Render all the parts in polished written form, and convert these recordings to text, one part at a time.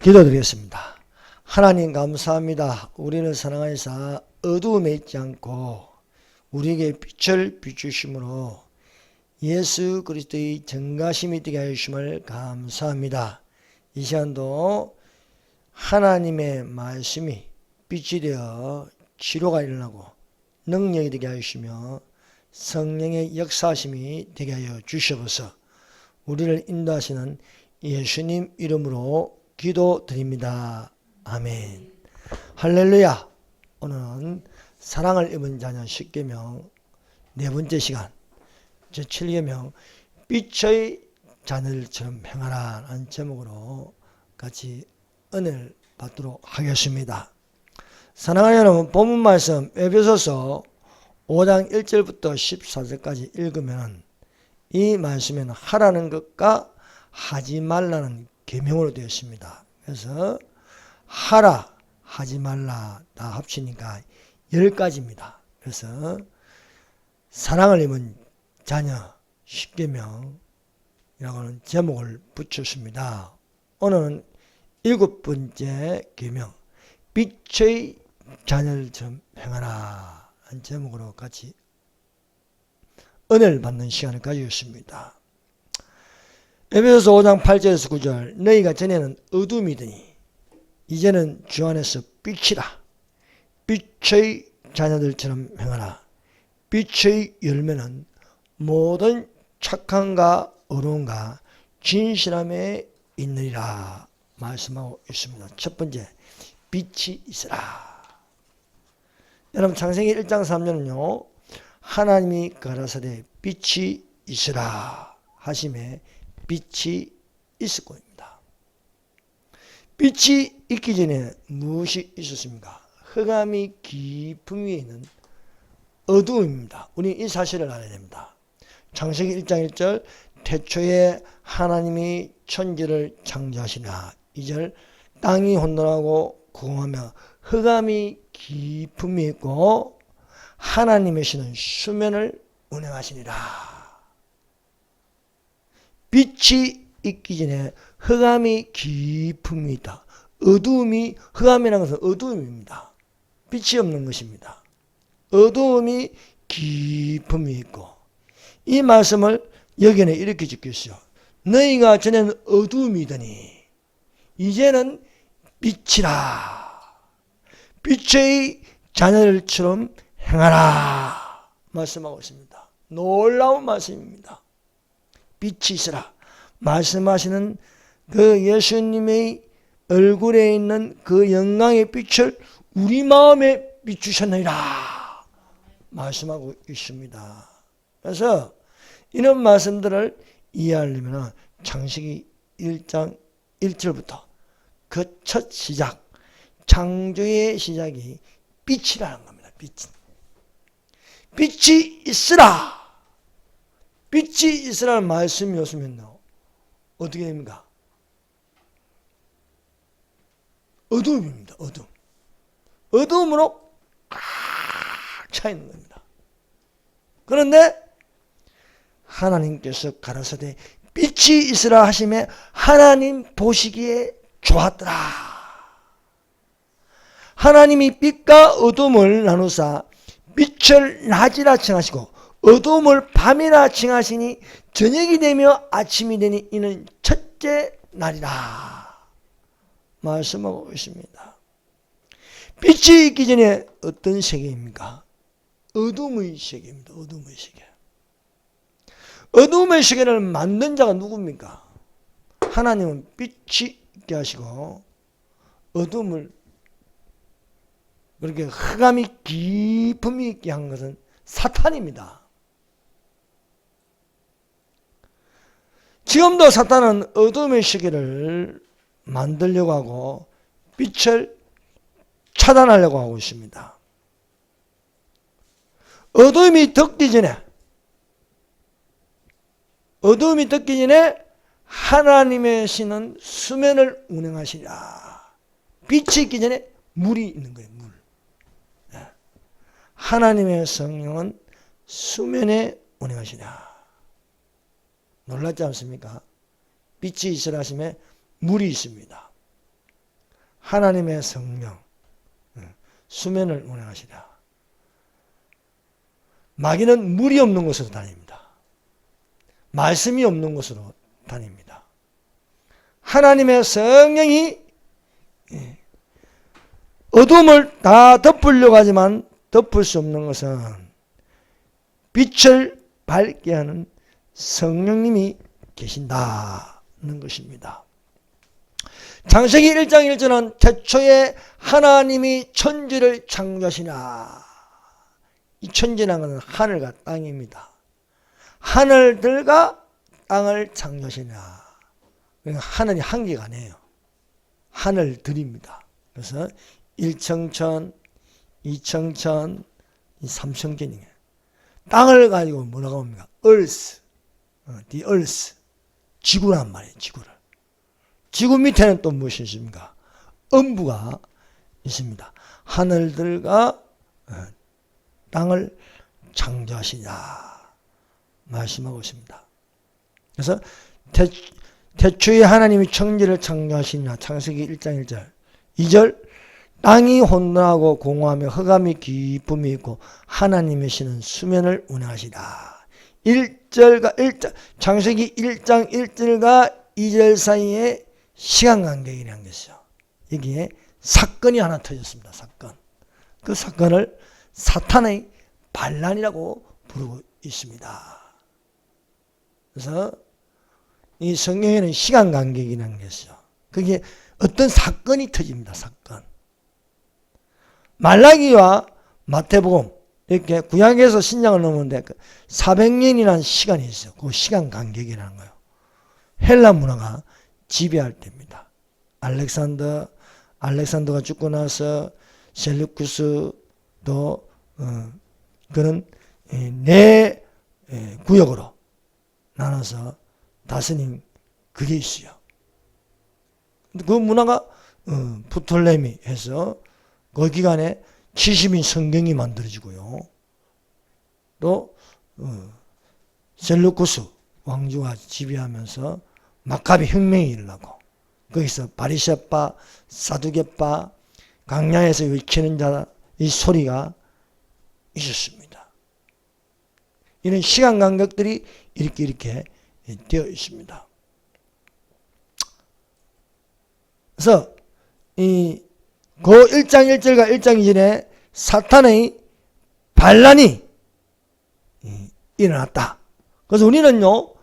기도드리겠습니다. 하나님 감사합니다. 우리를 사랑하사 어두움에 있지 않고 우리에게 빛을 비추심으로 예수 그리스도의 정가심이 되게 하심을 감사합니다. 이 시간도 하나님의 말씀이 빛이 되어 치료가 일어나고 능력이 되게 하시며 성령의 역사하심이 되게 하여 주시옵소서. 우리를 인도하시는 예수님 이름으로 기도드립니다. 아멘. 할렐루야. 오늘은 사랑을 입은 자녀 10계명 네 번째 시간 제7계명 빛의 자녀들처럼 행하라 라는 제목으로 같이 은혜를 받도록 하겠습니다. 사랑하는 여러분, 본문 말씀 에베소서 5장 1절부터 14절까지 읽으면 이 말씀에는 하라는 것과 하지 말라는 계명으로 되어 있습니다. 그래서 하라, 하지 말라 다 합치니까 10가지입니다. 그래서 사랑을 입은 자녀 10계명이라고 하는 제목을 붙였습니다. 오늘은 7번째 계명 빛의 자녀들처럼 행하라 한 제목으로 같이 은혜를 받는 시간을 가지겠습니다. 에베소서 5장 8절에서 9절 너희가 전에는 어둠이더니 이제는 주 안에서 빛이라. 빛의 자녀들처럼 행하라. 빛의 열매는 모든 착함과 의로움과 진실함에 있느니라 말씀하고 있습니다. 첫 번째, 빛이 있으라. 여러분, 창세기 1장 3절은요 하나님이 가라사대 빛이 있으라 하심에 빛이 있었고입니다. 빛이 있기 전에 무엇이 있었습니까? 흑암이 깊음 위에 있는 어두움입니다. 우리 이 사실을 알아야 됩니다. 창세기 1장 1절 태초에 하나님이 천지를 창조하시나 2절 땅이 혼돈하고 구멍하며 흑암이 깊음 위에 있고 하나님의 신은 수면을 운행하시니라. 빛이 있기 전에 흑암이 깊음 위에 있다. 어두움이, 흑암이라는 것은 어두움입니다. 빛이 없는 것입니다. 어두움이 깊음 위에 있고, 이 말씀을 여기는 이렇게 적혀 있어요. 너희가 전에는 어두움이더니 이제는 빛이라. 빛의 자녀들처럼 행하라 말씀하고 있습니다. 놀라운 말씀입니다. 빛이 있으라. 말씀하시는 그 예수님의 얼굴에 있는 그 영광의 빛을 우리 마음에 비추셨느니라 말씀하고 있습니다. 그래서 이런 말씀들을 이해하려면 창세기 1장 1절부터 그 첫 시작, 창조의 시작이 빛이라는 겁니다. 빛이 있으라. 빛이 있으라는 말씀이 없으면요 어떻게 됩니까? 어두움입니다. 어두움으로 꽉 차 있는 겁니다. 그런데 하나님께서 가라사대 빛이 있으라 하심에 하나님 보시기에 좋았더라. 하나님이 빛과 어둠을 나누사 빛을 낮이라 칭하시고 어두움을 밤이라 칭하시니 저녁이 되며 아침이 되니 이는 첫째 날이라 말씀하고 있습니다. 빛이 있기 전에 어떤 세계입니까? 어둠의 세계입니다. 어둠의 세계. 어둠의 세계를 만든 자가 누굽니까? 하나님은 빛이 있게 하시고 어둠을 그렇게 흑암이 깊음이 있게 한 것은 사탄입니다. 지금도 사탄은 어둠의 세계를 만들려고 하고 빛을 차단하려고 하고 있습니다. 어둠이 덮기 전에 하나님의 신은 수면을 운행하시리라. 빛이 있기 전에 물이 있는 거예요. 물. 하나님의 성령은 수면에 운행하시리라. 놀랍지 않습니까? 빛이 있으라 하심에 물이 있습니다. 하나님의 성령, 수면을 운행하시라. 마귀는 물이 없는 곳으로 다닙니다. 말씀이 없는 곳으로 다닙니다. 하나님의 성령이 어둠을 다 덮으려고 하지만 덮을 수 없는 것은 빛을 밝게 하는 성령님이 계신다는 것입니다. 창세기 1장 1절은 태초에 하나님이 천지를 창조하시나. 이 천지라는 것은 하늘과 땅입니다. 하늘들과 땅을 창조하시나. 그러니까 하늘이 한 개가 아니에요. 하늘들입니다. 그래서 1청천, 2청천, 3청천이에요. 땅을 가지고 뭐라고 합니까? earth, the earth, 지구란 말이에요. 지구를. 지구 밑에는 또 무엇이 있습니까? 음부가 있습니다. 하늘들과 땅을 창조하시냐 말씀하고 있습니다. 그래서 태초에 하나님이 천지를 창조하시냐. 창세기 1장 1절. 2절. 땅이 혼돈하고 공허하며 흑암이 깊음이 있고 하나님의 신은 수면을 운행하시라. 1절 창세기 1장 1절과 2절 사이에 시간 간격이라는 것이죠. 여기에 사건이 하나 터졌습니다. 사건. 그 사건을 사탄의 반란이라고 부르고 있습니다. 그래서 이 성경에는 시간 간격이라는 것이죠. 그게 어떤 사건이 터집니다. 사건. 말라기와 마태복음 이렇게 구약에서 신약을 넘었는데 400년이라는 시간이 있어요. 그 시간 간격이라는 거예요. 헬라 문화가 지배할 때입니다. 알렉산더가 죽고 나서 셀루쿠스도 그는 네 구역으로 나눠서 다스린 그게 있어요. 그 문화가 프톨레미 해서 그 기간에 70인 성경이 만들어지고요. 또 셀루쿠스 왕조가 지배하면서 마카비 혁명이 일어나고 거기서 바리새파, 사두개파, 광야에서 외치는 자 이 소리가 있었습니다. 이런 시간 간격들이 이렇게 되어 있습니다. 그래서 그 1장 1절과 1장 2절에 사탄의 반란이 일어났다. 그래서 우리는요,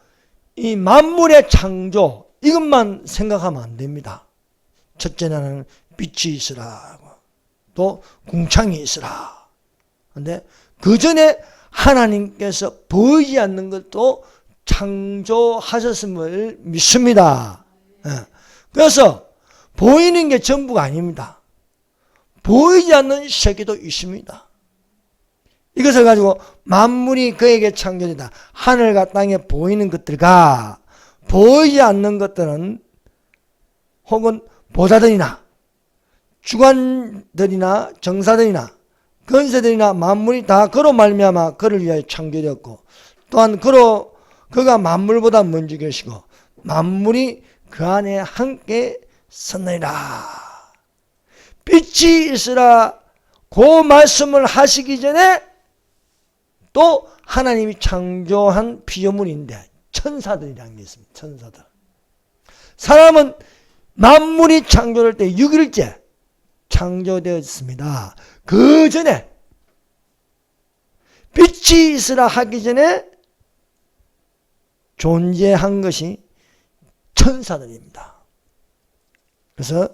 이 만물의 창조 이것만 생각하면 안 됩니다. 첫째는 빛이 있으라, 또 궁창이 있으라. 그런데 그 전에 하나님께서 보이지 않는 것도 창조하셨음을 믿습니다. 그래서 보이는 게 전부가 아닙니다. 보이지 않는 세계도 있습니다. 이것을 가지고 만물이 그에게 창조되다. 하늘과 땅에 보이는 것들과 보이지 않는 것들은 혹은 보좌들이나 주관들이나 정사들이나 건세들이나 만물이 다 그로 말미암아 그를 위하여 창조되었고 또한 그가 만물보다 먼저 계시고 만물이 그 안에 함께 섰느니라. 빛이 있으라 그 말씀을 하시기 전에 또 하나님이 창조한 피조물인데 천사들이라는 게 있습니다. 천사들. 사람은 만물이 창조될 때 6일째 창조되었습니다. 그 전에 빛이 있으라 하기 전에 존재한 것이 천사들입니다. 그래서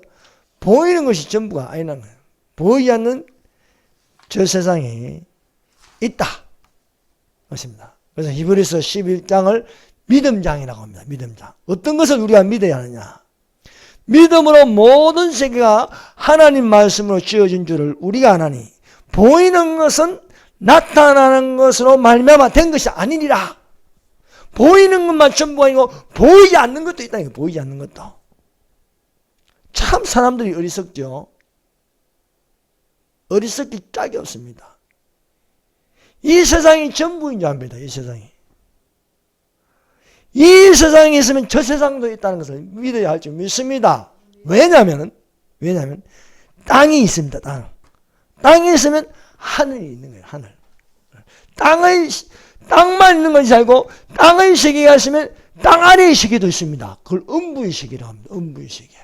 보이는 것이 전부가 아니라는 거예요. 보이지 않는 저 세상에 있다. 그렇습니다. 그래서 히브리서 11장을 믿음장이라고 합니다. 믿음장. 어떤 것을 우리가 믿어야 하느냐. 믿음으로 모든 세계가 하나님 말씀으로 지어진 줄을 우리가 아나니 보이는 것은 나타나는 것으로 말미암아 된 것이 아니니라. 보이는 것만 전부가 아니고 보이지 않는 것도 있다니까. 보이지 않는 것도. 참 사람들이 어리석죠. 어리석기 짝이 없습니다. 이 세상이 전부인 줄 압니다. 이 세상이. 이 세상에 있으면 저 세상도 있다는 것을 믿어야 할 줄 믿습니다. 왜냐하면 왜냐하면 땅이 있습니다. 땅이 있으면 하늘이 있는 거예요. 하늘. 땅만 있는 것이 아니고 땅의 세계가 있으면 땅 아래의 세계도 있습니다. 그걸 음부의 세계라고 합니다. 음부의 세계.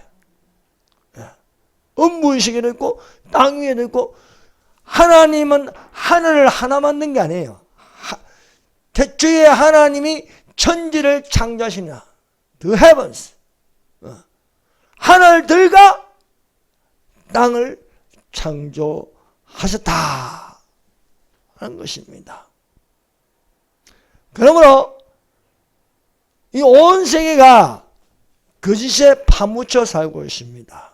음부의 세계도 있고 땅 위에도 있고, 하나님은 하늘을 하나 만든 게 아니에요. 태초에 하나님이 천지를 창조하시나, the heavens, 하늘들과 땅을 창조하셨다 하는 것입니다. 그러므로 이 온 세계가 거짓에 파묻혀 살고 있습니다.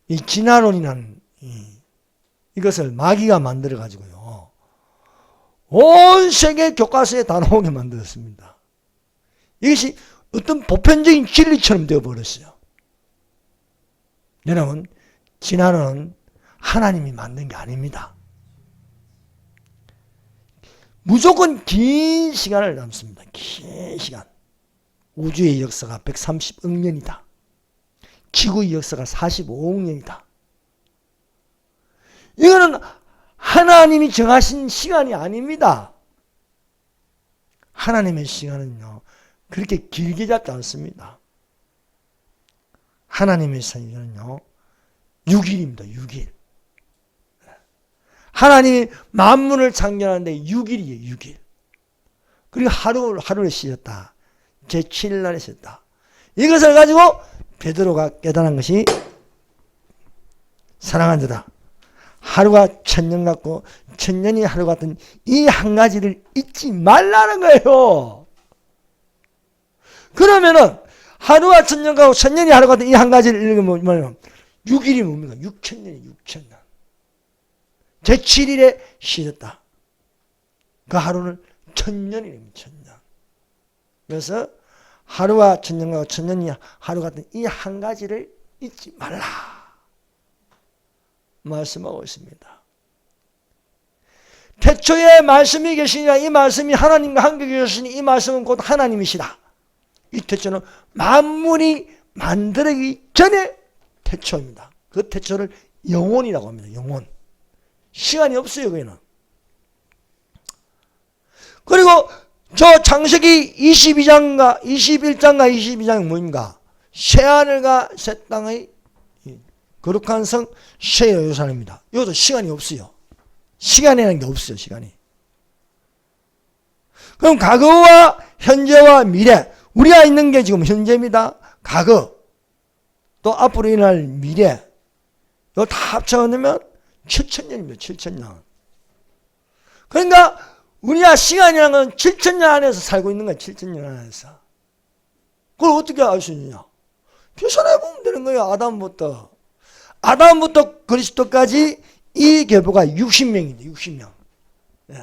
이 진화론이라는 이것을 마귀가 만들어 가지고요, 온 세계 교과서에 다 나오게 만들었습니다. 이것이 어떤 보편적인 진리처럼 되어버렸어요. 여러분, 진화론은 하나님이 만든 게 아닙니다. 무조건 긴 시간을 남습니다. 긴 시간. 우주의 역사가 130억 년이다. 지구의 역사가 45억 년이다. 이거는 하나님이 정하신 시간이 아닙니다. 하나님의 시간은요, 그렇게 길게 잡지 않습니다. 하나님의 시간은요, 6일입니다. 6일. 하나님이 만물을 창조하는데 6일이에요. 6일. 그리고 하루를 쉬었다. 제7일 날에 쉬었다. 이것을 가지고 베드로가 깨달은 것이, 사랑하는 자다, 하루가 천년 같고 천년이 하루 같은 이 한 가지를 잊지 말라는 거예요. 그러면은 하루가 천년 같고 천년이 하루 같은 이 한 가지를 읽으면 뭐냐면 6일이 뭡니까? 6천년이 6천년. 제7일에 쉬었다. 그 하루는 천년이랍니다. 천년. 그래서 하루와 천년과 천년이 하루 같은 이 한 가지를 잊지 말라 말씀하고 있습니다. 태초에 말씀이 계시니라. 이 말씀이 하나님과 함께 계시니 이 말씀은 곧 하나님이시다. 이 태초는 만물이 만들어지기 전에 태초입니다. 그 태초를 영원이라고 합니다. 영원. 시간이 없어요, 거기는. 그리고 저 창세기 22장과 22장이 뭐입니까? 새하늘과 새 땅의 거룩한 성 새 예루살렘입니다. 이것도 시간이 없어요. 시간이라는 게 없어요, 시간이. 그럼 과거와 현재와 미래, 우리가 있는 게 지금 현재입니다. 과거, 또 앞으로 일어날 미래, 이거 다 합쳐놓으면 7천년입니다. 7천년. 그러니까 우리가 시간이라는 건 7천년 안에서 살고 있는 거야. 7천년 안에서. 그걸 어떻게 알 수 있느냐? 계산해보면 되는 거예요. 아담부터 그리스도까지 이 계보가 60명인데 60명. 예.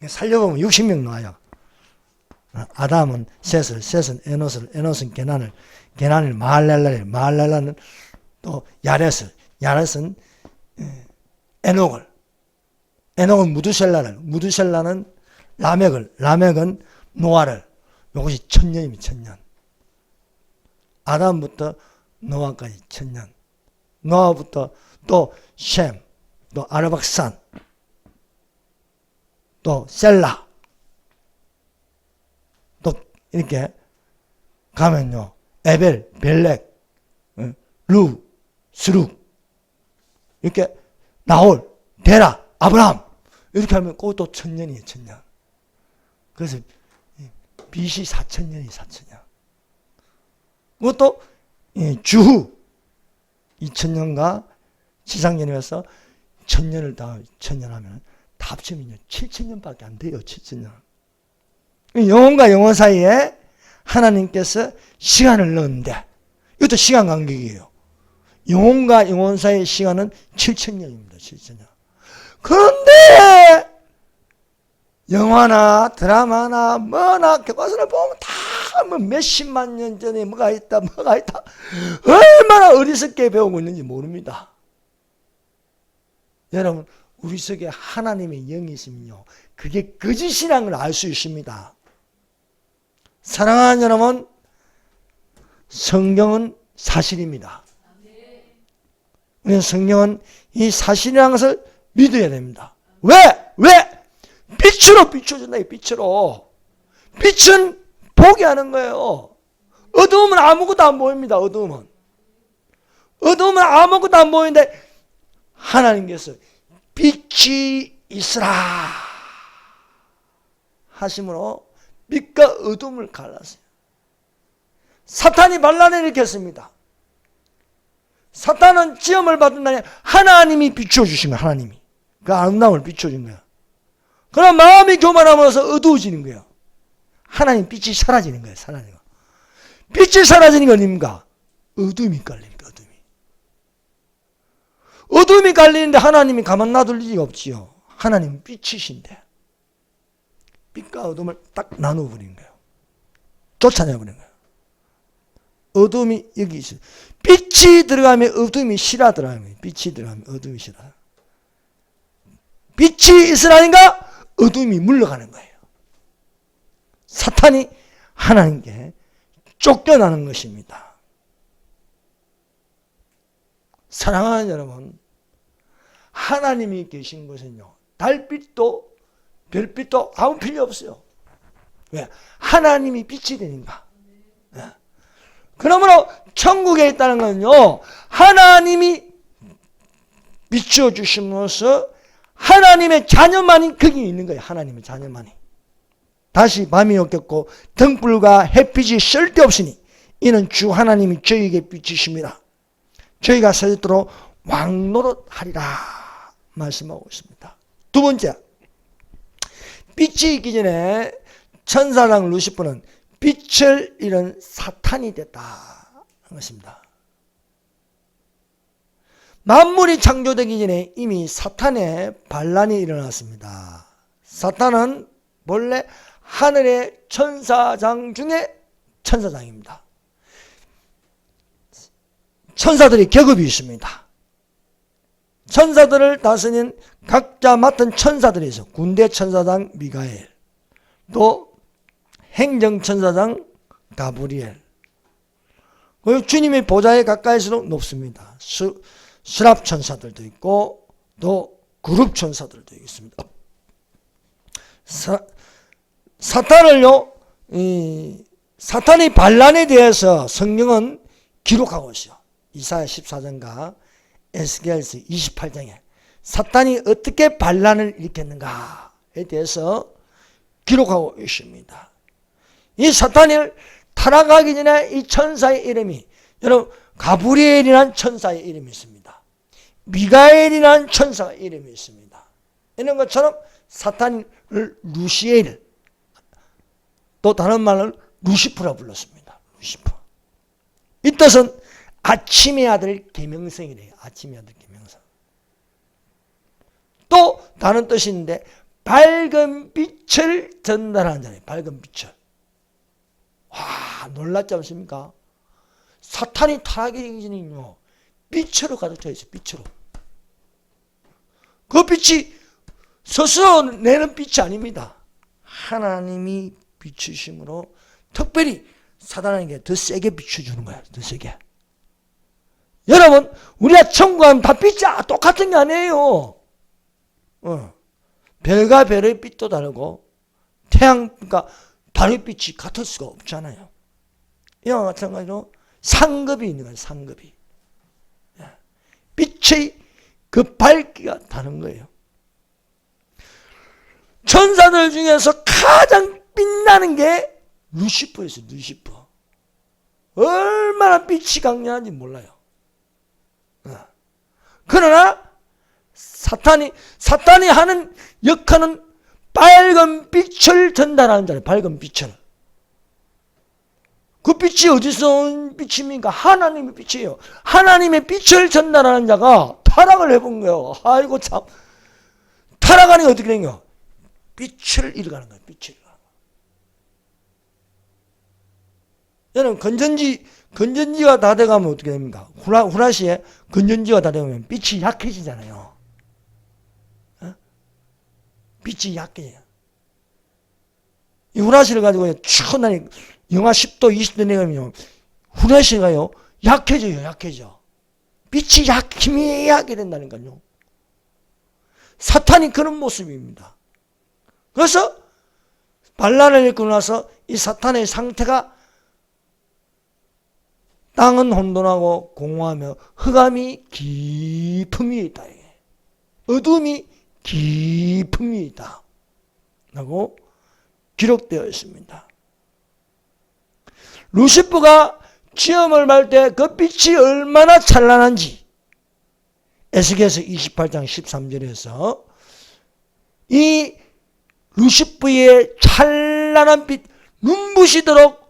살려보면 60명 나와요. 아담은 셋을, 셋은 에노스를, 에노스는 게난을 마할렐라는 또 야렛을, 야렛은 에녹은 무두셀라는 라멕은 노아를. 이것이 천년입니다. 천년. 아담부터 노아까지 천년. 노아부터 또 셈, 또 아르박산, 또 셀라, 또 이렇게 가면요, 에벨, 벨렉, 루, 스룩, 이렇게 나홀, 데라, 아브라함, 이렇게 하면 그것도 천년이에요. 천년. 그래서 BC 4천년이 4천년. 그것도 주후 2000년과 지상년에서 1000년을 다 천년하면 다 합치면 7천년밖에 안 돼요. 7천년. 영혼과 영혼 사이에 하나님께서 시간을 넣었는데, 이것도 시간 간격이에요. 영혼과 영혼 사이의 시간은 7천년입니다. 7천년. 그런데 영화나 드라마나 뭐나 교과서를 보면 다 뭐 몇십만 년 전에 뭐가 있다 얼마나 어리석게 배우고 있는지 모릅니다. 여러분, 우리 속에 하나님의 영이 있으면요, 그게 거짓이라는 걸 알 수 있습니다. 사랑하는 여러분, 성경은 사실입니다. 우리는 성령은 이 사실이라는 것을 믿어야 됩니다. 왜? 빛으로 비춰준다. 빛으로. 빛은 보게 하는 거예요. 어두움은 아무것도 안 보입니다. 어두움은 아무것도 안 보이는데 하나님께서 빛이 있으라 하심으로 빛과 어둠을 갈랐어요. 사탄이 반란을 일으켰습니다. 사탄은 시험을 받는다니 하나님이 비춰주신 거예요. 하나님이 그 아름다움을 비춰준 거예요. 그럼 마음이 교만하면서 어두워지는 거예요. 하나님 빛이 사라지는 거예요. 빛이 사라지는 건 아닙니까? 어둠이 깔리니까. 어둠이 깔리는데 하나님이 가만 놔둘 리가 없지요. 하나님은 빛이신데 빛과 어둠을 딱 나눠버린 거예요. 쫓아내버린 거예요. 어둠이 여기 있어요. 빛이 들어가면 어둠이 싫어하더라고요. 빛이 들어가면 어둠이 싫어. 빛이 있으라니까 어둠이 물러가는 거예요. 사탄이 하나님께 쫓겨나는 것입니다. 사랑하는 여러분, 하나님이 계신 곳은요, 달빛도 별빛도 아무 필요 없어요. 왜? 하나님이 빛이 되니까. 그러므로 천국에 있다는 건요, 하나님이 비춰주심으로써 하나님의 자녀만이 거기 있는 거예요. 하나님의 자녀만이. 다시 밤이 없겠고 등불과 햇빛이 쓸데없으니 이는 주 하나님이 저희에게 비치심이라. 저희가 서짓도록 왕노릇하리라 말씀하고 있습니다. 두 번째, 빛이 있기 전에 천사랑 루시퍼는 빛을 잃은 사탄이 됐다 하는 것입니다. 만물이 창조되기 전에 이미 사탄의 반란이 일어났습니다. 사탄은 본래 하늘의 천사장 중에 천사장입니다. 천사들이 계급이 있습니다. 천사들을 다스리는 각자 맡은 천사들이 있어요. 군대 천사장 미가엘, 또 행정천사장 가브리엘, 그리고 주님의 보좌에 가까이서도 높습니다. 수랍 천사들도 있고 또 그룹 천사들도 있습니다. 사탄을요, 사탄의 반란에 대해서 성경은 기록하고 있어요. 이사야 14장과 에스겔서 28장에 사탄이 어떻게 반란을 일으켰는가에 대해서 기록하고 있습니다. 이 사탄을 타락하기 전에 이 천사의 이름이, 여러분, 가브리엘이라는 천사의 이름이 있습니다. 미가엘이라는 천사의 이름이 있습니다. 이런 것처럼 사탄을 루시엘, 또 다른 말로 루시프라 불렀습니다. 루시프. 이 뜻은 아침의 아들 계명성이래요. 아침의 아들 계명성. 또 다른 뜻이 있는데 밝은 빛을 전달하는 자예요. 밝은 빛을. 와, 놀랍지 않습니까? 사탄이 타락하기 전에는요, 빛으로 가득 차 있어요. 빛으로. 그 빛이 스스로 내는 빛이 아닙니다. 하나님이 비추심으로 특별히 사탄에게 더 세게 비춰주는 거예요. 더 세게. 여러분, 우리가 천국 가면 다 빛이 똑같은 게 아니에요. 별과 별의 빛도 다르고 태양과 달의 빛이 같을 수가 없잖아요. 이와 마찬가지로 상급이 있는 거예요. 상급이. 빛의 그 밝기가 다른 거예요. 천사들 중에서 가장 빛나는 게 루시퍼였어요. 루시퍼. 얼마나 빛이 강렬한지 몰라요. 그러나 사탄이 하는 역할은 빨간 빛을 전달하는 자예요. 밝은 빛을. 그 빛이 어디서 온 빛입니까? 하나님의 빛이에요. 하나님의 빛을 전달하는 자가 타락을 해본 거예요. 아이고 참. 타락하는 게 어떻게 된 거예요? 빛을 잃어가는 거예요. 빛을 잃어가는 거예요. 여러분, 건전지가 다 돼가면 어떻게 됩니까? 후라시에 건전지가 다 되면 빛이 약해지잖아요. 빛이 약해져요. 이 후라시를 가지고 추운 날에 영하 10도, 20도 내가면 후라시가요, 약해져요. 약해져. 빛이 희미하게 된다니까요. 사탄이 그런 모습입니다. 그래서 반란을 일으키고 나서 이 사탄의 상태가 땅은 혼돈하고 공허하며 흑암이 깊음 위에 있다. 어둠이 깊음 위에 있다. 라고 기록되어 있습니다. 루시퍼가 시험을 받을 때 그 빛이 얼마나 찬란한지 에스겔서 28장 13절에서 이 루시퍼의 찬란한 빛, 눈부시도록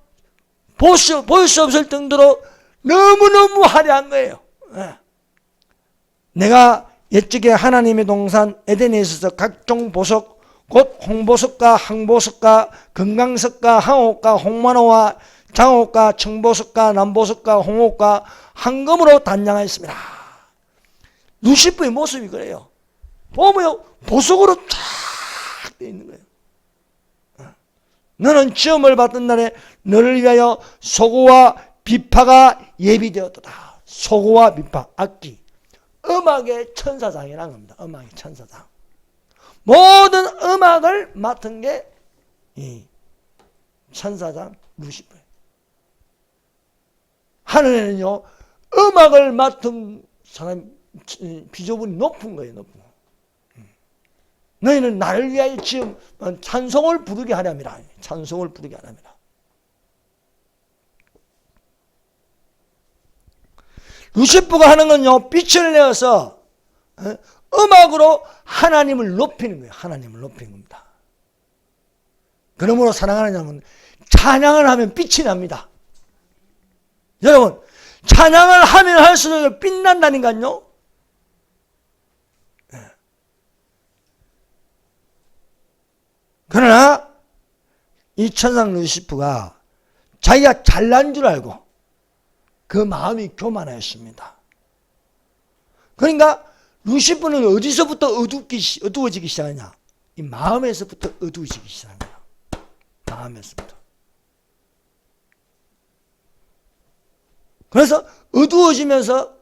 보일 수 없을 정도로 너무너무 화려한 거예요. 내가 옛적에 하나님의 동산 에덴에 있어서 각종 보석, 곧 홍보석과 항보석과 금강석과 항옥과 홍만호와 장옥과 청보석과 남보석과 홍옥과 황금으로 단장하였습니다. 루시퍼의 모습이 그래요. 보면 보석으로 쫙 되어 있는 거예요. 너는 시험을 받던 날에 너를 위하여 소고와 비파가 예비되었다. 소고와 비파, 악기. 음악의 천사장이라는 겁니다. 음악의 천사장. 모든 음악을 맡은 게 이 천사장 루시퍼예요. 하늘에는요, 음악을 맡은 사람, 비조분이 높은 거예요, 높은 거. 너희는 나를 위하여 지금 찬송을 부르게 하렵니다. 찬송을 부르게 하렵니다. 루시퍼가 하는 건요, 빛을 내어서 음악으로 하나님을 높이는 거예요. 하나님을 높이는 겁니다. 그러므로 사랑하는 여러분, 찬양을 하면 빛이 납니다. 여러분, 찬양을 하면 할수록 빛난다니까요. 그러나 이 천상 루시퍼가 자기가 잘난 줄 알고 그 마음이 교만하였습니다. 그러니까 루시퍼는 어디서부터 어두워지기 시작하냐? 이 마음에서부터 어두워지기 시작합니다. 마음에서부터. 그래서 어두워지면서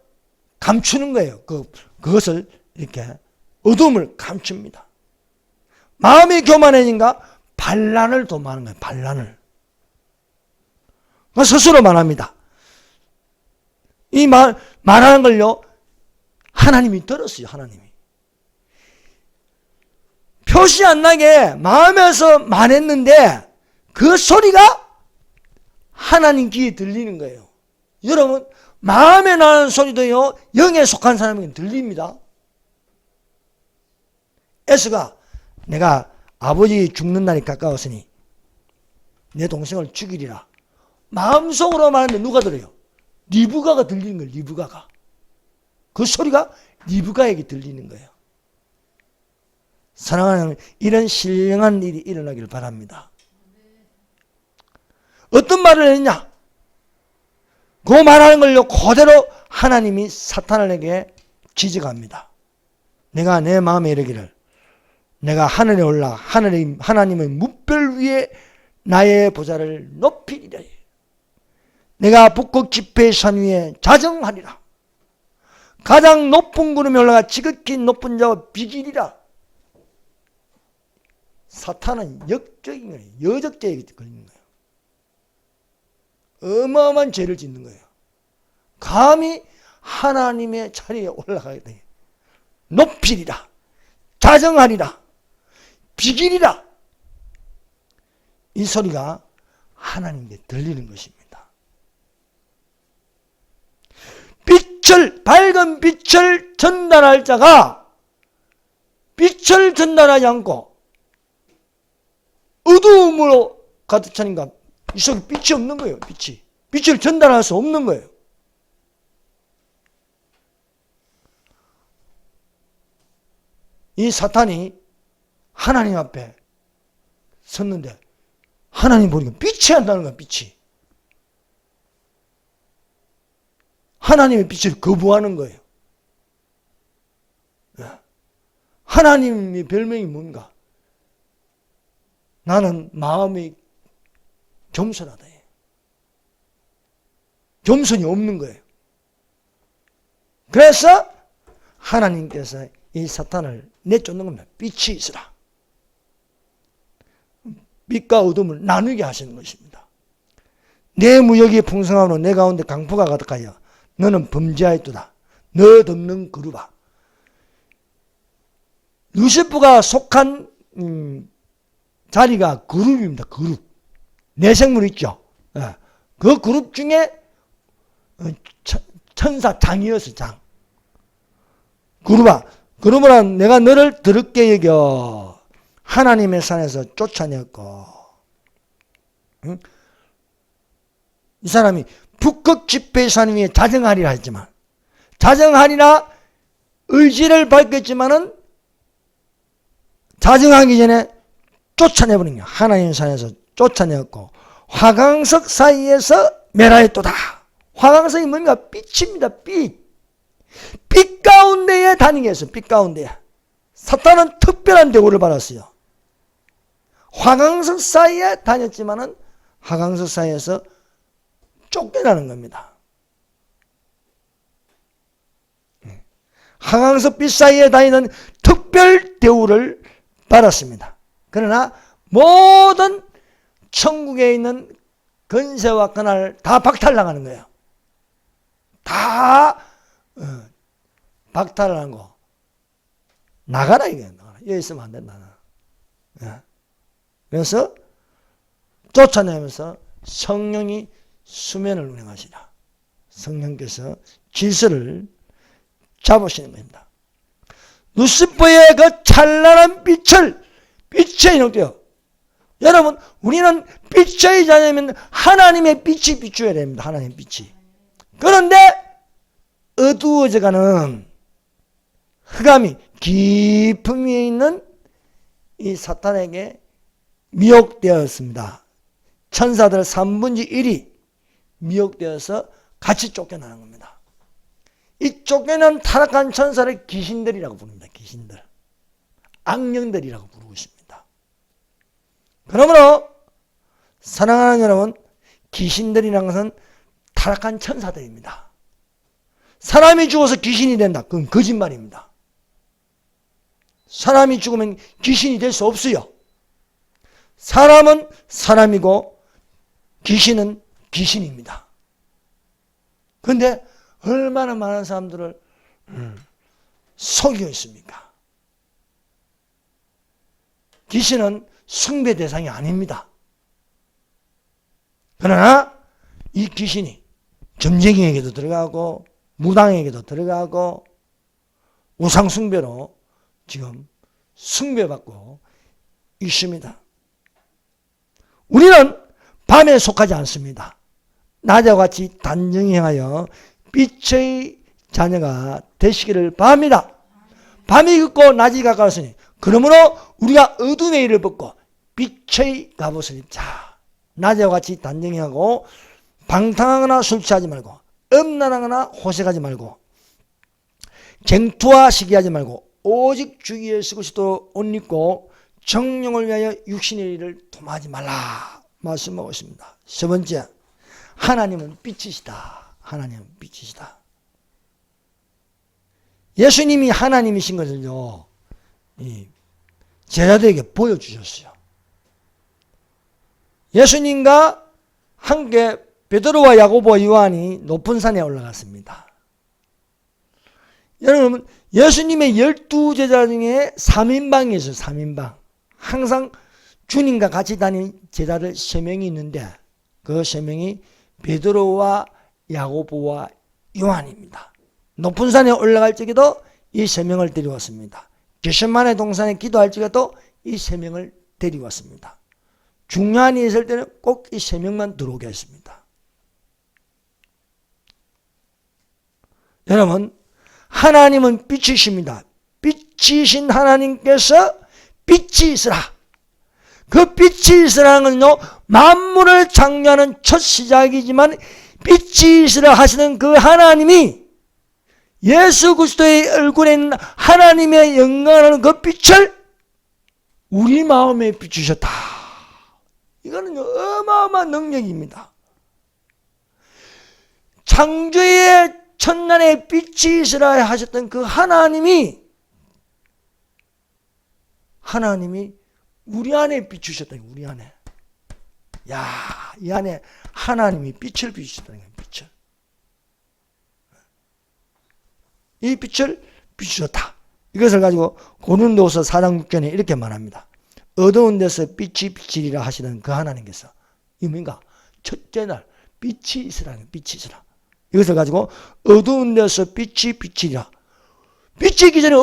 감추는 거예요. 그것을 이렇게 어둠을 감춥니다. 마음이 교만해진가 반란을 도모하는 거예요. 반란을. 스스로 말합니다. 이 말하는 걸요, 하나님이 들었어요. 하나님이. 표시 안 나게 마음에서 말했는데 그 소리가 하나님 귀에 들리는 거예요. 여러분, 마음에 나는 소리도요, 영에 속한 사람에게 들립니다. 에스가 내가 아버지 죽는 날이 가까웠으니 내 동생을 죽이리라. 마음속으로 말하는데 누가 들어요? 리브가가 들리는 거예요. 리브가가. 그 소리가 리브가에게 들리는 거예요. 사랑하는 이런 신령한 일이 일어나기를 바랍니다. 어떤 말을 했냐? 그 말하는 걸요, 그대로 하나님이 사탄에게 지적합니다. 내가 내 마음에 이르기를 내가 하늘에 올라 하나님의 뭇별 위에 나의 보좌를 높이리라. 내가 북극 지폐의 산 위에 자정하리라. 가장 높은 구름에 올라가 지극히 높은 자와 비기리라. 사탄은 역적인 거예요. 여적죄에 걸리는 거예요. 어마어마한 죄를 짓는 거예요. 감히 하나님의 자리에 올라가게 돼. 높이리라. 자정하리라. 비기리라. 이 소리가 하나님께 들리는 것입니다. 밝은 빛을 전달할 자가 빛을 전달하지 않고 어두움으로 가득 차니까 이 속에 빛이 없는 거예요. 빛을 전달할 수 없는 거예요. 이 사탄이 하나님 앞에 섰는데 하나님 보니까 빛이 안 나는 거야. 빛이. 하나님의 빛을 거부하는 거예요. 하나님의 별명이 뭔가? 나는 마음이 겸손하다. 겸손이 없는 거예요. 그래서 하나님께서 이 사탄을 내쫓는 겁니다. 빛이 있으라. 빛과 어둠을 나누게 하시는 것입니다. 내 무역이 풍성하므로 내 가운데 강포가 가득하여 너는 범죄하였도다. 너 덮는 그루바. 루시프가 속한 자리가 그룹입니다. 그룹. 내생물 있죠. 그 그룹 중에 천사 장이었어. 장. 그룹아. 그러므로 내가 너를 더럽게 여겨 하나님의 산에서 쫓아냈고, 응? 이 사람이 북극 집회의 산 위에 자정하리라 했지만, 자정하리라 의지를 밝혔지만은 자정하기 전에 쫓아내버린 거야. 하나님 산에서 쫓아내었고, 화강석 사이에서 멸하였도다. 화강석이 뭡니까? 빛입니다. 빛. 빛 가운데에 다니게 했어요. 빛 가운데에. 사탄은 특별한 대우를 받았어요. 화강석 사이에 다녔지만은 화강석 사이에서 쫓겨나는 겁니다. 화강석 빛 사이에 다니는 특별 대우를 받았습니다. 그러나 모든 천국에 있는 권세와 권한을 다 박탈당하는 거예요. 다 박탈하는 거. 나가라 이게. 여기 있으면 안 된다. 그래서 쫓아내면서 성령이 수면을 운행하시라. 성령께서 질서를 잡으시는 겁니다. 루시퍼의 그 찬란한 빛에 이렇게요. 여러분, 우리는 빛의 자녀면 하나님의 빛이 비추어야 됩니다. 하나님의 빛이. 그런데 어두워져가는 흑암이 깊은 위에 있는 이 사탄에게 미혹되었습니다. 천사들 3분의 1이 미혹되어서 같이 쫓겨나는 겁니다. 이 쫓겨난 타락한 천사를 귀신들이라고 부릅니다. 귀신들. 악령들이라고 부르고 있습니다. 그러므로 사랑하는 여러분, 귀신들이라는 것은 타락한 천사들입니다. 사람이 죽어서 귀신이 된다. 그건 거짓말입니다. 사람이 죽으면 귀신이 될 수 없어요. 사람은 사람이고 귀신은 귀신입니다. 그런데 얼마나 많은 사람들을 속이고 있습니까? 귀신은 숭배 대상이 아닙니다. 그러나 이 귀신이 점쟁이에게도 들어가고 무당에게도 들어가고 우상 숭배로 지금 숭배받고 있습니다. 우리는 밤에 속하지 않습니다. 낮과 같이 단정히 행하여 빛의 자녀가 되시기를 바랍니다. 밤이 깊고 낮이 가까웠으니 그러므로 우리가 어둠의 일을 벗고 빛의 갑옷을 입자. 낮과 같이 단정히 하고 방탕하거나 술 취하지 말고 음란하거나 호색하지 말고 쟁투와 시기하지 말고 오직 주 예수 그리스도 옷 입고 정령을 위하여 육신의 일을 도모하지 말라 말씀하고 있습니다. 세 번째, 하나님은 빛이시다. 하나님은 빛이시다. 예수님이 하나님이신 것을요, 제자들에게 보여주셨어요. 예수님과 함께 베드로와 야고보와 요한이 높은 산에 올라갔습니다. 여러분, 예수님의 12제자 중에 3인방이 있어요. 3인방. 항상 주님과 같이 다닌 제자들 3명이 있는데 그 3명이 베드로와 야고보와 요한입니다. 높은 산에 올라갈 적에도 이 3명을 데려왔습니다. 겟세마네 동산에 기도할 적에도 이 3명을 데려왔습니다. 중요한 일이 있을 때는 꼭 이 3명만 들어오게 했습니다. 여러분, 하나님은 빛이십니다. 빛이신 하나님께서 빛이 있으라. 그 빛이 있으라는 건요, 만물을 창조하는 첫 시작이지만 빛이 있으라 하시는 그 하나님이 예수 그리스도의 얼굴에 있는 하나님의 영광하는 그 빛을 우리 마음에 비추셨다. 이거는 어마어마한 능력입니다. 창조의 천년에 빛이 있으라 하셨던 그 하나님이 우리 안에 비추셨다. 우리 안에. 야, 이 안에 하나님이 빛을 비추셨다는 거예요. 빛을. 이 빛을 비추셨다. 이것을 가지고 고린도후서 4장 6절에 이렇게 말합니다. 어두운 데서 빛이 비치리라 하시던 그 하나님께서 이 뭔가 첫째 날 빛이 있으라는 거예요. 빛이 있으라. 이것을 가지고 어두운 데서 빛이 비치리라. 빛이 있기 전에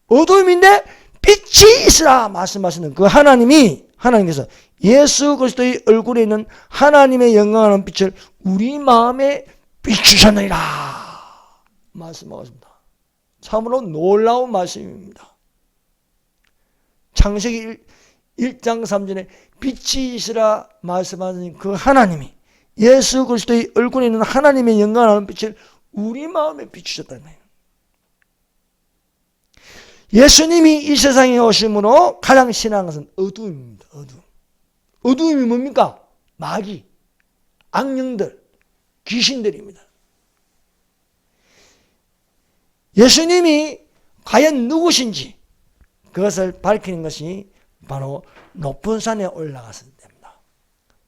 어두움인데 빛이 있으라 말씀하시는 그 하나님께서 예수 그리스도의 얼굴에 있는 하나님의 영광하는 빛을 우리 마음에 비추셨느니라 말씀하고 있습니다. 참으로 놀라운 말씀입니다. 창세기 1장 3절에 빛이 있으라 말씀하신 그 하나님이 예수 그리스도의 얼굴에 있는 하나님의 영광하는 빛을 우리 마음에 비추셨다는 거예요. 예수님이 이 세상에 오심으로 가장 신한 것은 어두움입니다. 어두움이 뭡니까? 마귀, 악령들, 귀신들입니다. 예수님이 과연 누구신지 그것을 밝히는 것이 바로 높은 산에 올라가서 됩니다.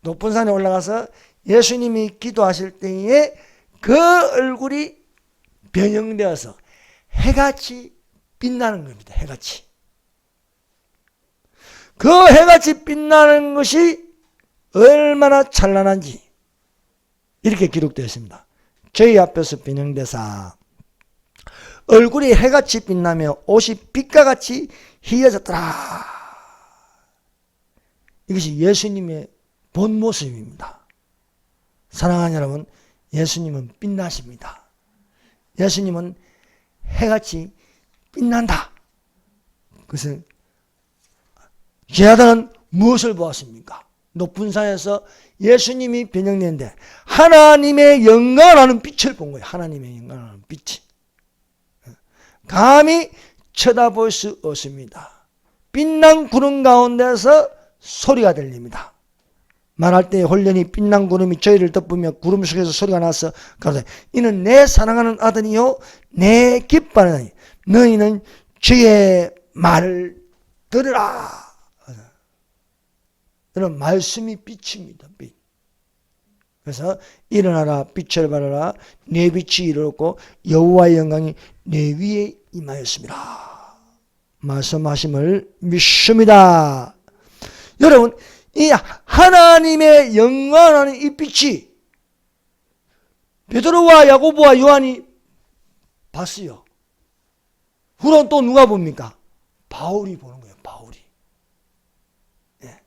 높은 산에 올라가서 예수님이 기도하실 때에 그 얼굴이 변형되어서 해같이 빛나는 겁니다. 해같이. 그 해같이 빛나는 것이 얼마나 찬란한지 이렇게 기록되어 있습니다. 저희 앞에서 변형되사 얼굴이 해같이 빛나며 옷이 빛과 같이 희어졌더라. 이것이 예수님의 본 모습입니다. 사랑하는 여러분, 예수님은 빛나십니다. 예수님은 해같이 빛난다. 그것은 제아다는 무엇을 보았습니까? 높은 산에서 예수님이 변형되는데 하나님의 영광하는 빛을 본 거예요. 하나님의 영광하는 빛. 감히 쳐다볼 수 없습니다. 빛난 구름 가운데서 소리가 들립니다. 말할 때 홀련히 빛난 구름이 저희를 덮으며 구름 속에서 소리가 나서 가로되 이는 내 사랑하는 아들이요 내 기뻐하는 아들이요 너희는 주의 말을 들으라. 이런 말씀이 빛입니다. 빛. 그래서 일어나라 빛을 발하라 내 빛이 이르렀고 여호와의 영광이 내 위에 임하였습니다. 말씀하심을 믿습니다. 여러분 이 하나님의 영광하는 이 빛이 베드로와 야고보와 요한이 봤어요. 후론 또 누가 봅니까? 바울이 보는 거예요. 바울이. 네.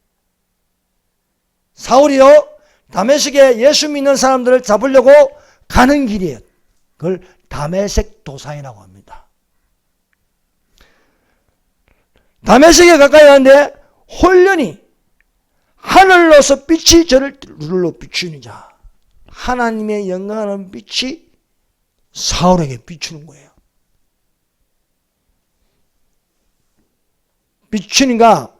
사울이요 다메섹에 예수 믿는 사람들을 잡으려고 가는 길이에요. 그걸 다메섹 도상이라고 합니다. 다메섹에 가까이 가는데 홀련히 하늘로서 빛이 저를 눌러 비추는 자. 하나님의 영광하는 빛이 사울에게 비추는 거예요. 비추니까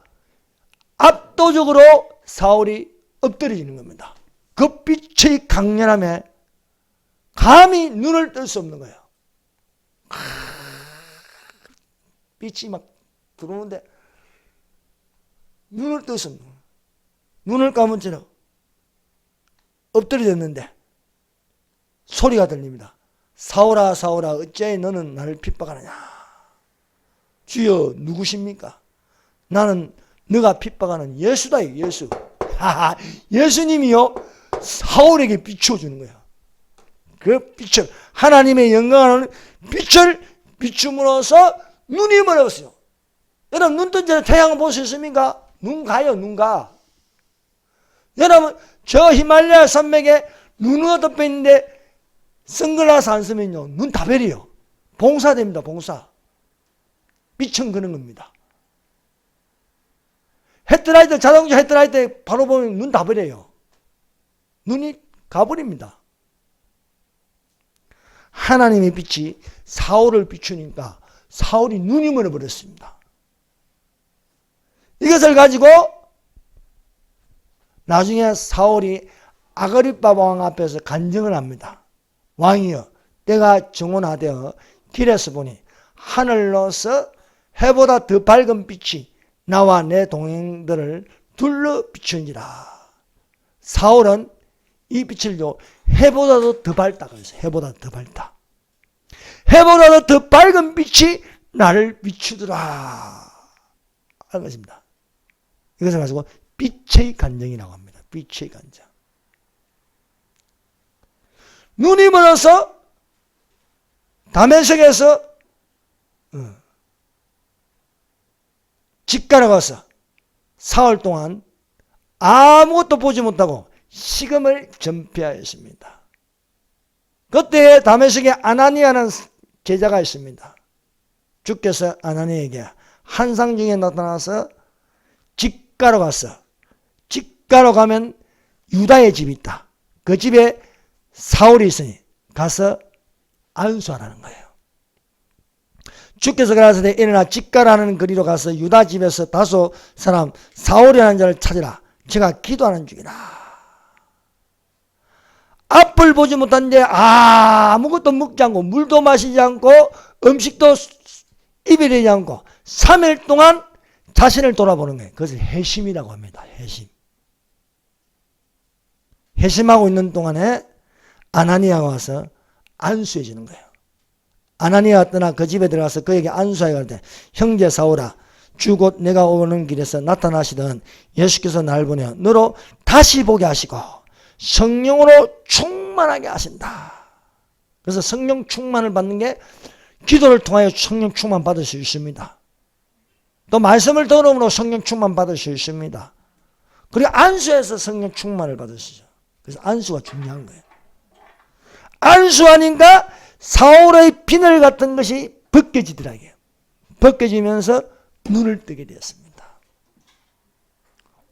압도적으로 사울이 엎드려지는 겁니다. 그 빛의 강렬함에 감히 눈을 뜰 수 없는 거예요. 빛이 막 들어오는데 눈을 뜰 수 없는 거예요. 눈을 감은 채로 엎드려졌는데 소리가 들립니다. 사울아 사울아 어찌하여 너는 나를 핍박하느냐. 주여 누구십니까? 나는 너가 핍박하는 예수다. 예수. 예수님이요 사울에게 비춰주는 거예요. 그 빛을 하나님의 영광하는 빛을 비춤으로써 눈이 멀었어요. 여러분 눈 뜬 채로 태양을 볼 수 있습니까? 눈 가요. 눈 가. 여러분 저 히말라야 산맥에 눈으로 덮여 있는데 선글라스 안 쓰면요 눈 다 베려요. 봉사됩니다. 봉사. 빛은 그런 겁니다. 헤드라이트 자동차 헤드라이트 바로 보면 눈 다 버려요. 눈이 가버립니다. 하나님의 빛이 사울을 비추니까 사울이 눈이 멀어버렸습니다. 이것을 가지고 나중에 사울이 아그리빠 왕 앞에서 간증을 합니다. 왕이여, 때가 정원하되어 길에서 보니 하늘로서 해보다 더 밝은 빛이 나와 내 동행들을 둘러 비추니라. 사울은 이 빛을 해보다도 더 밝다 그래서 해보다 더 밝다. 해보다도 더 밝은 빛이 나를 비추더라 하는 것입니다. 이것을 가지고 빛의 간증이라고 합니다. 빛의 간증. 눈이 멀어서 다메섹에서 직가로 가서 사흘 동안 아무것도 보지 못하고 식음을 전폐하였습니다. 그때 다메섹에 아나니아라는 제자가 있습니다. 주께서 아나니아에게 환상 중에 나타나서 직가로 갔어. 직가로 가면 유다의 집이 있다. 그 집에 사울이 있으니 가서 안수하라는 거예요. 주께서 가라사대 일어나 직가라는 거리로 가서 유다 집에서 다소 사람 사울이라는 자를 찾으라. 제가 기도하는 중이라. 앞을 보지 못한 데 아무것도 먹지 않고 물도 마시지 않고 음식도 입에 대지 않고 3일 동안 자신을 돌아보는 거예요. 그것을 회심이라고 합니다. 회심. 회심하고 있는 동안에 아나니아가 와서 안수해 주는 거예요. 아나니아가 떠나 그 집에 들어가서 그에게 안수하여 갈 때 형제 사울아 주 곧 내가 오는 길에서 나타나시던 예수께서 날 보내어 너로 다시 보게 하시고 성령으로 충만하게 하신다. 그래서 성령 충만을 받는 게 기도를 통하여 성령 충만 받을 수 있습니다. 또 말씀을 들음으로 성령 충만 받을 수 있습니다. 그리고 안수해서 성령 충만을 받으시죠. 그래서 안수가 중요한 거예요. 안수하니까 사울의 비늘 같은 것이 벗겨지더라고요. 벗겨지면서 눈을 뜨게 되었습니다.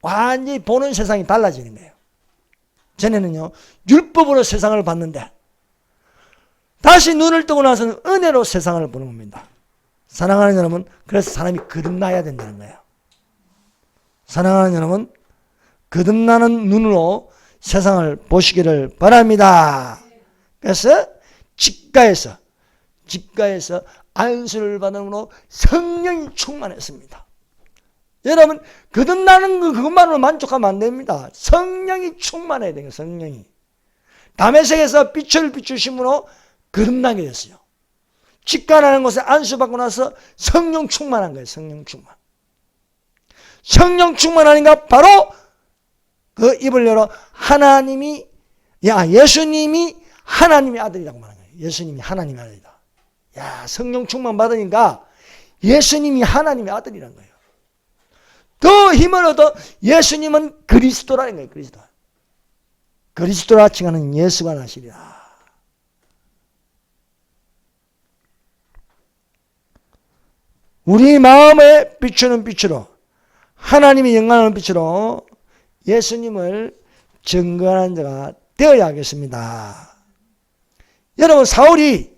완전히 보는 세상이 달라지는 거예요. 전에는요 율법으로 세상을 봤는데 다시 눈을 뜨고 나서는 은혜로 세상을 보는 겁니다. 사랑하는 여러분, 그래서 사람이 거듭나야 된다는 거예요. 사랑하는 여러분, 거듭나는 눈으로 세상을 보시기를 바랍니다. 그래서 직가에서 안수를 받음으로 성령이 충만했습니다. 여러분, 거듭나는 그것만으로 만족하면 안 됩니다. 성령이 충만해야 돼요. 성령이. 다메섹에서 빛을 비추심으로 거듭나게 됐어요. 직가라는 곳에 안수받고 나서 성령 충만한 거예요. 성령 충만. 성령 충만하니까 바로 그 입을 열어 예수님이 하나님의 아들이라고 말하는 거예요. 예수님이 하나님의 아들이다. 야, 성령 충만 받으니까 예수님이 하나님의 아들이라는 거예요. 더 힘을 얻어 예수님은 그리스도라는 거예요. 그리스도라 칭하는 예수가 나시리라. 우리 마음에 비추는 빛으로 하나님의 영광을 빛으로 예수님을 증거하는 자가 되어야 하겠습니다. 여러분, 사울이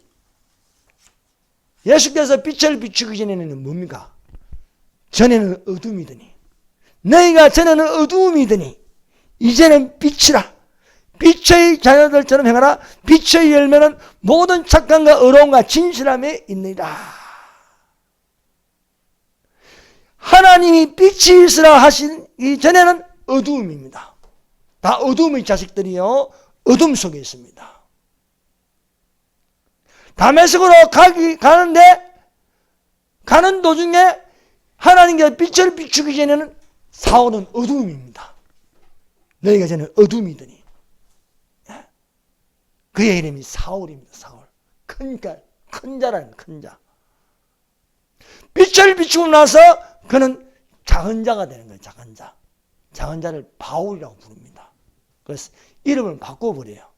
예수께서 빛을 비추기 전에는 뭡니까? 전에는 어둠이더니 너희가 전에는 어두움이더니 이제는 빛이라. 빛의 자녀들처럼 행하라. 빛의 열매는 모든 착함과 의로움과 진실함에 있느니라. 하나님이 빛이 있으라 하시기 전에는 어두움입니다. 다 어두움의 자식들이요 어둠 속에 있습니다. 다메섹으로 가는 도중에 하나님께 빛을 비추기 전에는 사울은 어두움입니다. 너희가 전에 어둠이더니 그의 이름이 사울입니다. 사울. 큰 자라는 큰 자. 빛을 비추고 나서 그는 작은 자가 되는 거예요. 작은 자. 작은 자를 바울이라고 부릅니다. 그래서 이름을 바꿔버려요.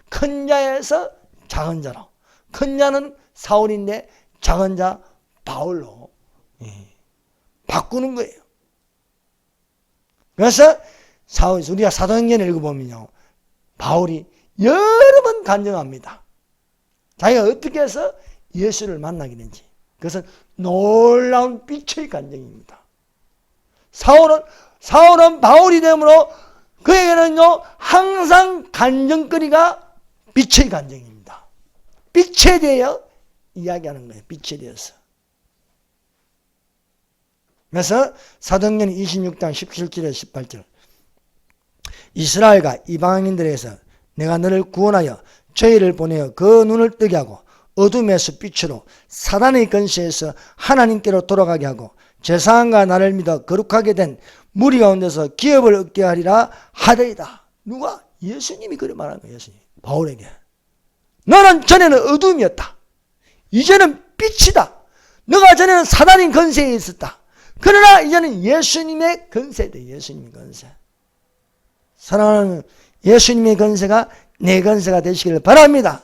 큰 자에서 작은 자로. 큰 자는 사울인데 작은 자 바울로 바꾸는 거예요. 그래서 우리가 사도행전을 읽어보면요, 바울이 여러 번 간증합니다. 자기가 어떻게 해서 예수를 만나게 된지. 그것은 놀라운 빛의 간증입니다. 사울은 바울이 되므로 그에게는요 항상 간증거리가 빛의 간증입니다. 빛에 대해 이야기하는 거예요. 빛에 대해서. 그래서 사도행전 26장 17절에서 18절 이스라엘과 이방인들에게서 내가 너를 구원하여 저희를 보내어 그 눈을 뜨게 하고 어둠에서 빛으로 사단의 권세에서 하나님께로 돌아가게 하고 제사장과 나를 믿어 거룩하게 된 무리 가운데서 기업을 얻게 하리라 하되이다. 누가? 예수님이 그래 말한 거예요. 예수님. 바울에게. 너는 전에는 어둠이었다. 이제는 빛이다. 너가 전에는 사단의 권세에 있었다. 그러나 이제는 예수님의 권세다. 예수님의 권세. 사랑하는 예수님의 권세가 내 권세가 되시기를 바랍니다.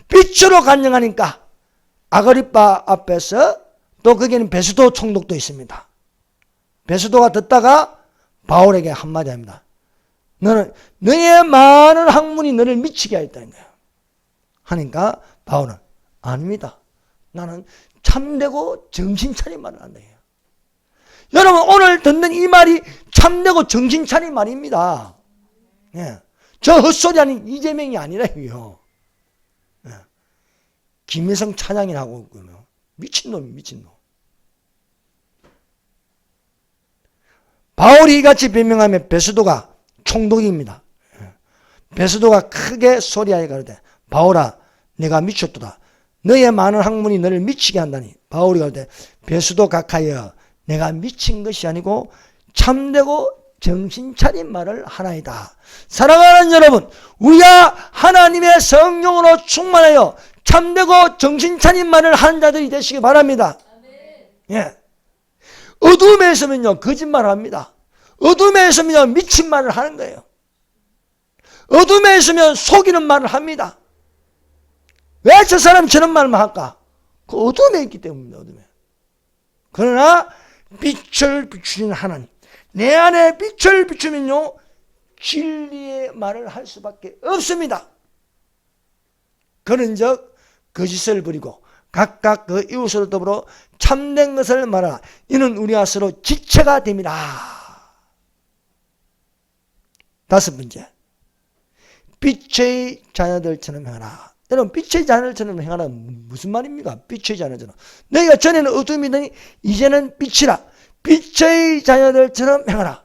빛으로 간증하니까 아그리빠 앞에서 또 거기에는 베스도 총독도 있습니다. 베스도가 듣다가 바울에게 한마디 합니다. 너는 너의 많은 학문이 너를 미치게 하였다는 거예요. 하니까 바울은 아닙니다. 나는 참되고 정신 차린 말을 한다. 여러분 오늘 듣는 이 말이 참되고 정신 차린 말입니다. 예. 저 헛소리 하는 이재명이 아니라요. 예. 김일성 찬양이 하고 있고요. 미친놈이 미친놈. 바울이 이같이 변명하면 베스도가 총독입니다. 예. 베스도가 크게 소리하여 가로되 바울아 내가 미쳤도다. 너의 많은 학문이 너를 미치게 한다니. 바울이 가로되 베스도 각하여 내가 미친 것이 아니고 참되고 정신 차린 말을 하나이다. 사랑하는 여러분, 우리가 하나님의 성령으로 충만하여 참되고 정신 차린 말을 하는 자들이 되시기 바랍니다. 예. 어둠에 있으면요 거짓말을 합니다. 어둠에 있으면 미친 말을 하는 거예요. 어둠에 있으면 속이는 말을 합니다. 왜 저 사람이 저런 말만 할까? 그 어둠에 있기 때문입니다. 어둠에. 그러나 빛을 비추는 하나님, 내 안에 빛을 비추면요 진리의 말을 할 수밖에 없습니다. 그런즉 거짓을 버리고 각각 그 이웃으로 더불어 참된 것을 말하라. 이는 우리가 서로 지체가 됨이라. 다섯 번째, 빛의 자녀들처럼 행하라. 여러분 빛의 자녀들처럼 행하라 무슨 말입니까? 빛의 자녀처럼. 너희가 전에는 어둠이더니 이제는 빛이라. 빛의 자녀들처럼 행하라.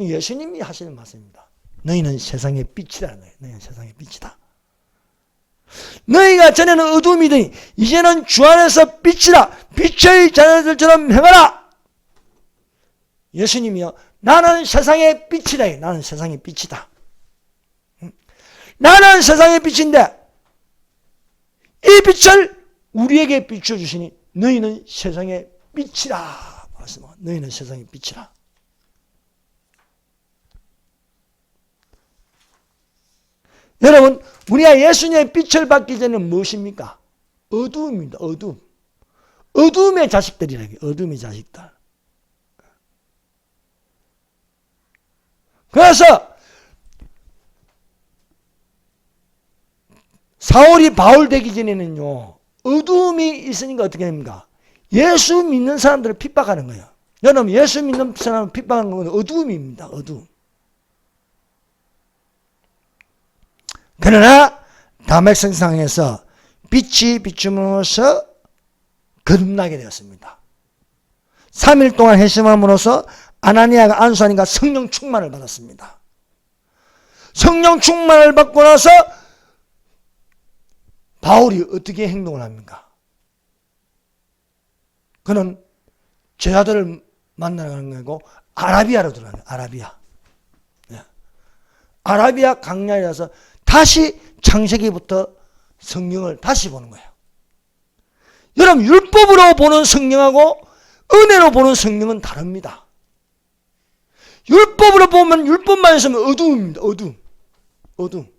예수님이 하시는 말씀입니다. 너희는 세상의 빛이라는 거예요. 너희는 세상의 빛이다. 너희가 전에는 어둠이더니 이제는 주 안에서 빛이라. 빛의 자녀들처럼 행하라. 예수님이요 나는 세상의 빛이다. 나는 세상의 빛이다. 나는 세상의 빛인데 이 빛을 우리에게 비춰주시니 너희는 세상의 빛이라. 말씀하고 너희는 세상의 빛이라. 여러분 우리가 예수님의 빛을 받기 전에는 무엇입니까? 어두움입니다. 어두움. 어두움의 자식들이라고. 어두움의 자식들. 그래서 사울이 바울 되기 전에는요 어두움이 있으니까 어떻게 됩니까? 예수 믿는 사람들을 핍박하는 거예요. 여러분 예수 믿는 사람을 핍박하는 건 어두움입니다. 어두움. 그러나 다메섹성상에서 빛이 비춤으로써 거듭나게 되었습니다. 3일 동안 회심함으로써 아나니아가 안수하니까 성령 충만을 받았습니다. 성령 충만을 받고 나서 바울이 어떻게 행동을 합니까? 그는 제자들을 만나러 가는 거고 아라비아로 들어가는 거예요. 아라비아. 네. 아라비아 강야에 서 다시 창세기부터 성경을 다시 보는 거예요. 여러분 율법으로 보는 성경하고 은혜로 보는 성경은 다릅니다. 율법으로 보면 율법만 있으면 어두움입니다. 어두움. 어두움.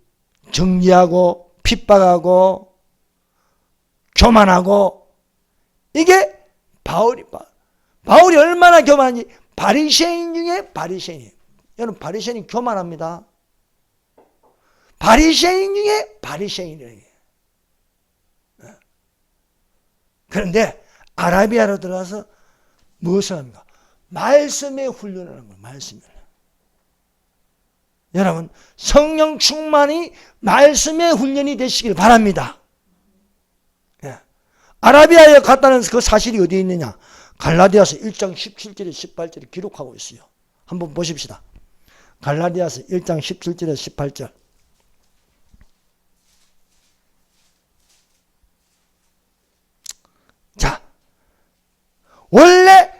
정죄하고 핍박하고 교만하고 이게 바울이 얼마나 교만한지 바리새인 중에 바리새인이에요. 여러분 바리새인이 교만합니다. 바리새인 중에 바리새인이에요. 그런데 아라비아로 들어가서 무엇을 합니까? 말씀에 훈련하는 거예요. 말씀을. 여러분, 성령 충만이 말씀의 훈련이 되시길 바랍니다. 예. 아라비아에 갔다는 그 사실이 어디에 있느냐? 갈라디아서 1장 17절에 18절에 기록하고 있어요. 한번 보십시다. 갈라디아서 1장 17절에 18절. 자, 원래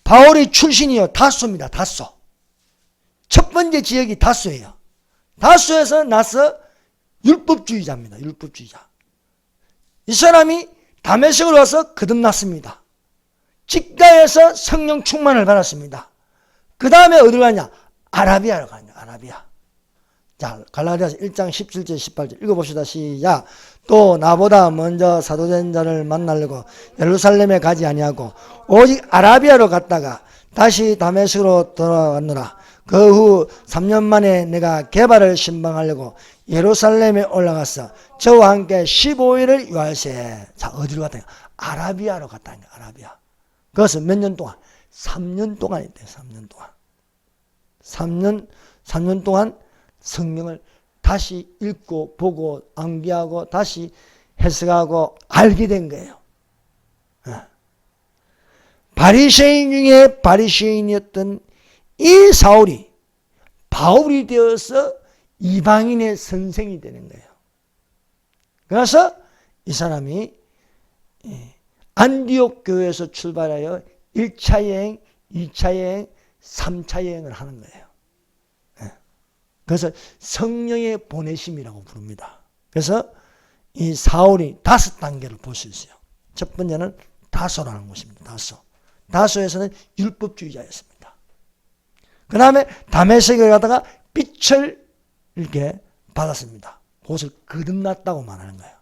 바울의 출신이요 다소입니다. 다소. 첫 번째 지역이 다소예요. 다소에서 나서 율법주의자입니다. 율법주의자. 이 사람이 다메섹으로 와서 거듭났습니다. 직가에서 성령 충만을 받았습니다. 그 다음에 어디로 가냐? 아라비아로 가냐? 아라비아. 자, 갈라디아서 1장 17절 18절 읽어봅시다. 시작. 또 나보다 먼저 사도된 자를 만나려고 예루살렘에 가지 아니하고 오직 아라비아로 갔다가 다시 다메섹으로 돌아왔노라. 그 후 3년 만에 내가 게바를 신방하려고 예루살렘에 올라갔어. 저와 함께 15일을 유할세. 자, 어디로 갔다? 아라비아로 갔다. 아라비아. 그것은 몇 년 동안? 3년 동안 있대요. 3년 동안. 3년 동안 성경을 다시 읽고 보고 암기하고 다시 해석하고 알게 된 거예요. 바리새인 중에 바리새인이었던 이 사울이 바울이 되어서 이방인의 선생이 되는 거예요. 그래서 이 사람이 안디옥 교회에서 출발하여 1차 여행, 2차 여행, 3차 여행을 하는 거예요. 그래서 성령의 보내심이라고 부릅니다. 그래서 이 사울이 5단계를 볼 수 있어요. 첫 번째는 다소라는 곳입니다. 다소. 다소에서는 율법주의자였습니다. 그 다음에 다메섹에 가다가 빛을 이렇게 받았습니다. 그것을 거듭났다고 말하는 거예요.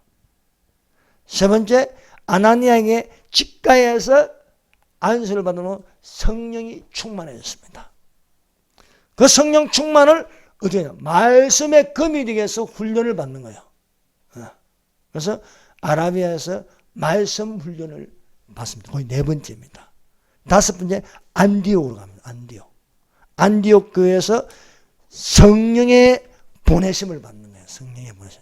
세 번째, 아나니아에게 직가에서 안수를 받은 후 성령이 충만해졌습니다. 그 성령 충만을 어떻게 하냐? 말씀의 검이 되기 위해서 훈련을 받는 거예요. 그래서 아라비아에서 말씀 훈련을 받습니다. 거의 4번째입니다. 5번째, 안디옥으로 갑니다. 안디옥. 안디옥 교회에서 성령의 보내심을 받는 거예요. 성령의 보내심.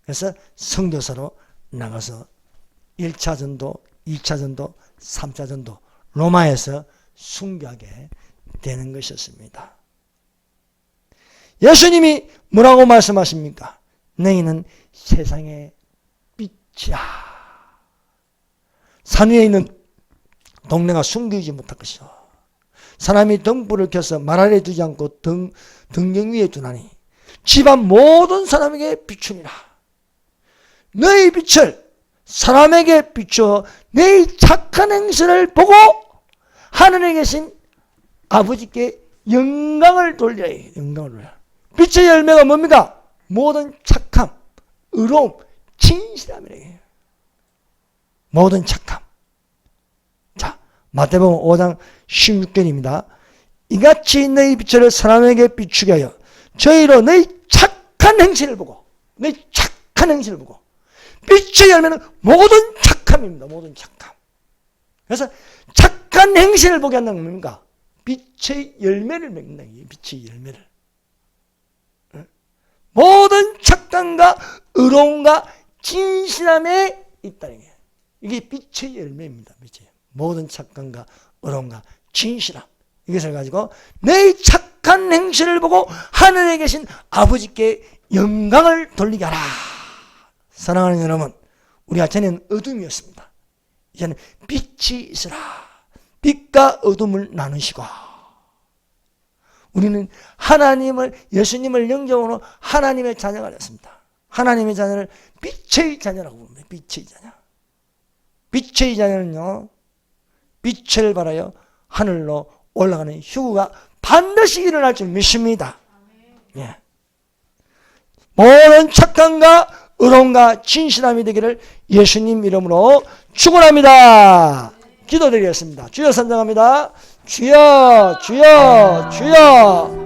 그래서 선교사로 나가서 1차 전도, 2차 전도, 3차 전도, 로마에서 순교하게 되는 것이었습니다. 예수님이 뭐라고 말씀하십니까? 너희는 세상의 빛이야. 산 위에 있는 동네가 숨기지 못할 것이요. 사람이 등불을 켜서 말 아래 두지 않고 등경 위에 두나니 집안 모든 사람에게 비추니라. 너희 빛을 사람에게 비추어 너희 착한 행실을 보고 하늘에 계신 아버지께 영광을 돌려야 해요. 영광을 돌려야. 빛의 열매가 뭡니까? 모든 착함, 의로움, 진실함이래요. 모든 착함. 자, 마태복음 5장 16절입니다. 이같이 너희 빛을 사람에게 비추게 하여 저희로 너희 착한 행실을 보고, 너희 착한 행실을 보고, 빛의 열매는 모든 착함입니다. 모든 착함. 그래서 착한 행실을 보게 한다는 건 뭡니까? 빛의 열매를 맺는다. 빛의 열매를. 모든 착함과 의로움과 진실함에 있다는 게 이게 빛의 열매입니다. 빛의 모든 착함과 의로움과 진실함. 이것을 가지고 내 착한 행실을 보고 하늘에 계신 아버지께 영광을 돌리게 하라. 사랑하는 여러분, 우리가 전에는 어둠이었습니다. 이제는 빛이 있으라. 빛과 어둠을 나누시고 우리는 하나님을, 예수님을 영접으로 하나님의 자녀가 됐습니다. 하나님의 자녀를 빛의 자녀라고 부릅니다. 빛의 자녀. 빛의 자녀는요, 빛을 발하여 하늘로 올라가는 휴구가 반드시 일어날 줄 믿습니다. 예. 모든 착함과 의로움과 진실함이 되기를 예수님 이름으로 축원합니다. 기도드리겠습니다. 주여 선정합니다. 주여, 주여, 주여.